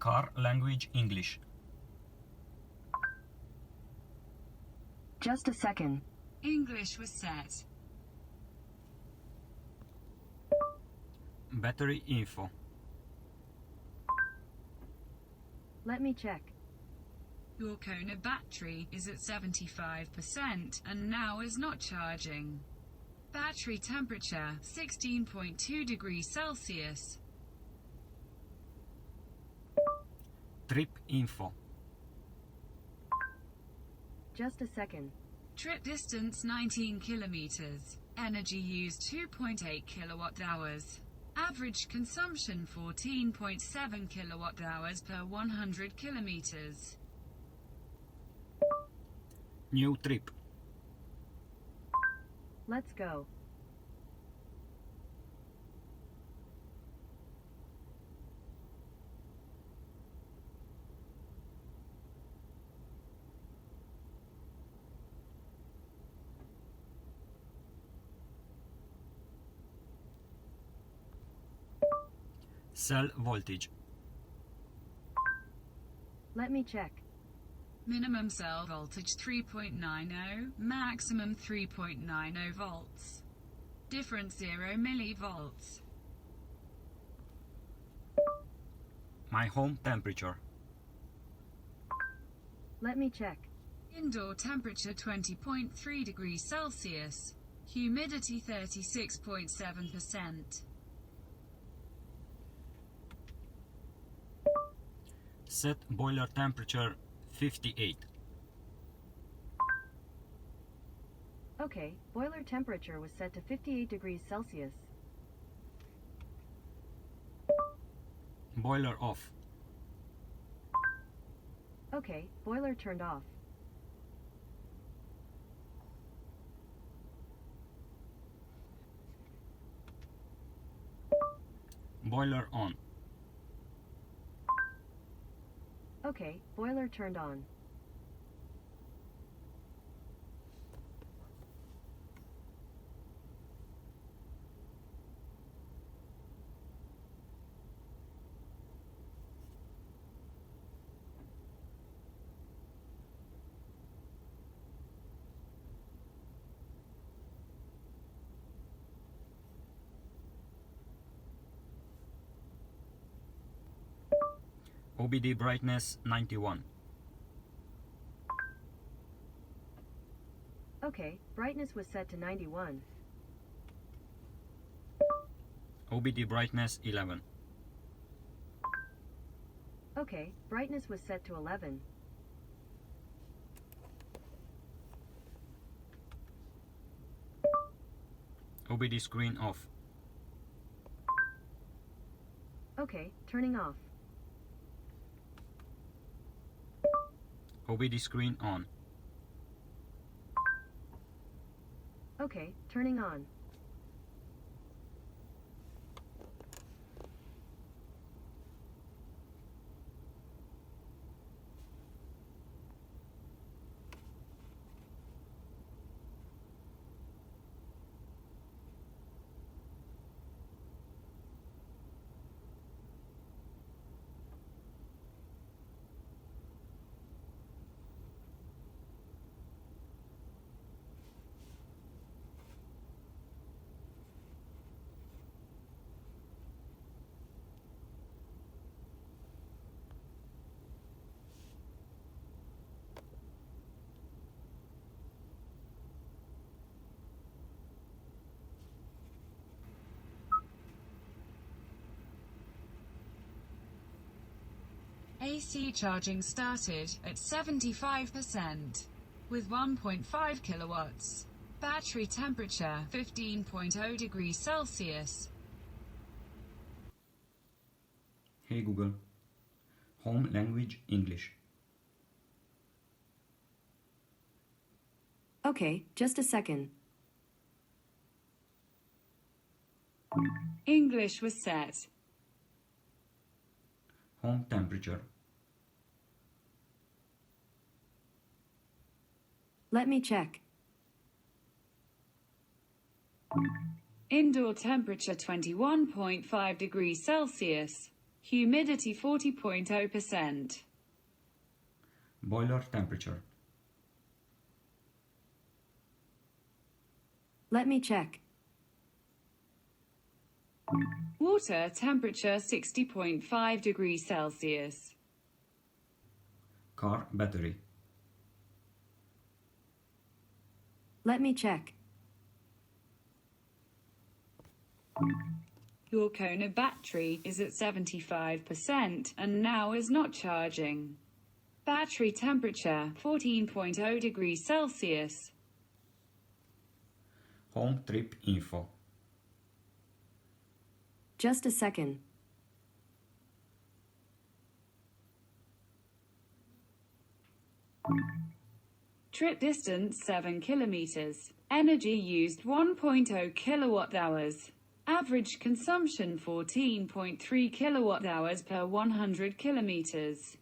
Car language English. Just a second. English was set. Battery info. Let me check. Your Kona battery is at 75% and now is not charging. Battery temperature 16.2 degrees Celsius. Trip info. Just a second. Trip distance 19 kilometers. Energy used 2.8 kilowatt hours. Average consumption 14.7 kilowatt hours per 100 kilometers. New trip. Let's go. Cell voltage. Let me check. Minimum cell voltage 3.90, maximum 3.90 volts. Difference 0 millivolts. My home temperature. Let me check. Indoor temperature 20.3 degrees Celsius. Humidity 36.7%. Set boiler temperature 58. Okay, boiler temperature was set to 58 degrees Celsius. Boiler off. Okay, boiler turned off. Boiler on. Okay, boiler turned on. OBD brightness 91. Okay, brightness was set to 91. OBD brightness 11. Okay, brightness was set to 11. OBD screen off. Okay, turning off. OBD screen on. Okay, turning on. AC charging started at 75% with 1.5 kilowatts. Battery temperature 15.0 degrees Celsius. Hey Google. Home language English. Okay, just a second. English was set. Home temperature. Let me check. Indoor temperature 21.5 degrees Celsius. Humidity 40.0%. Boiler temperature. Let me check. Water temperature 60.5 degrees Celsius. Car battery. Let me check. Your Kona battery is at 75% and now is not charging. Battery temperature 14.0 degrees Celsius. Home trip info. Just a second. Trip distance 7 kilometers. Energy used 1.0 kilowatt hours. Average consumption 14.3 kilowatt hours per 100 kilometers.